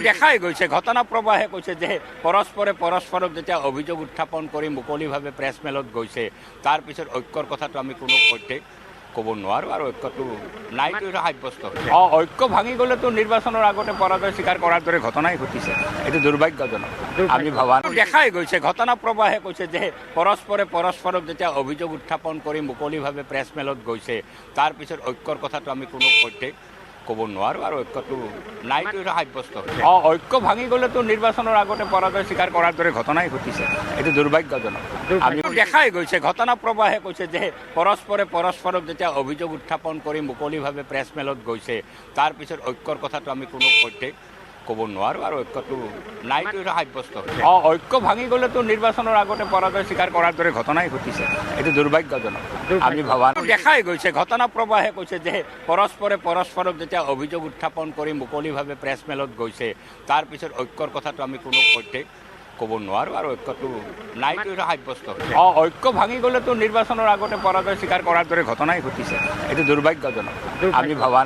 দেখাই গৈছে ঘটনা প্ৰবাহে কৈছে যে পৰস্পৰে পৰস্পৰক যেতিয়া অভিযোগ উত্থাপন কৰি মুকলিভাৱে প্ৰেছ মেলত গৈছে তাৰপিছত ঐক্যৰ কথাটো আমি কোনো পধ্যে ক'ব নোৱাৰোঁ আৰু ঐক্যটো নাইতো এটা সাব্যস্ত হৈছে ঐক্য ভাঙি গ'লেতো নিৰ্বাচনৰ আগতে পৰাজয় স্বীকাৰ কৰাৰ দৰে ঘটনাই ঘটিছে এইটো দুৰ্ভাগ্যজনক আমি ভবা দেখাই গৈছে ঘটনা প্ৰবাহে কৈছে যে পৰস্পৰে পৰস্পৰক যেতিয়া অভিযোগ উত্থাপন কৰি মুকলিভাৱে প্ৰেছ মেলত গৈছে তাৰপিছত ঐক্যৰ কথাটো আমি কোনো পধ্যে ক'ব নোৱাৰোঁ আৰু ঐক্যটো নাইতো এটা সাব্যস্ত হৈছে ঐক্য ভাঙি গ'লেতো নিৰ্বাচনৰ আগতে পৰাজয় স্বীকাৰ কৰাৰ দৰে ঘটনাই ঘটিছে এইটো দুৰ্ভাগ্যজনক আমি দেখাই গৈছে ঘটনা প্ৰবাহে কৈছে যে পৰস্পৰে পৰস্পৰক যেতিয়া অভিযোগ উত্থাপন কৰি মুকলিভাৱে প্ৰেছ মেলত গৈছে তাৰপিছত ঐক্যৰ কথাটো আমি কোনো পধ্যে ক'ব নোৱাৰোঁ আৰু ঐক্যটো নাইতো এটা সাব্যস্ত হৈছে ঐক্য ভাঙি গ'লেতো নিৰ্বাচনৰ আগতে পৰাজয় স্বীকাৰ কৰাৰ দৰে ঘটনাই ঘটিছে এইটো দুৰ্ভাগ্যজনক আমি ভবা দেখাই গৈছে ঘটনা প্ৰবাহে কৈছে যে পৰস্পৰে পৰস্পৰক যেতিয়া অভিযোগ উত্থাপন কৰি মুকলিভাৱে প্ৰেছ মেলত গৈছে তাৰপিছত ঐক্যৰ কথাটো আমি কোনো পধ্যে ক'ব নোৱাৰোঁ আৰু ঐক্যটো নাইতো এটা সাব্যস্ত হৈছে ঐক্য ভাঙি গ'লেতো নিৰ্বাচনৰ আগতে পৰাজয় স্বীকাৰ কৰাৰ দৰে ঘটনাই ঘটিছে এইটো দুৰ্ভাগ্যজনক আমি ভবা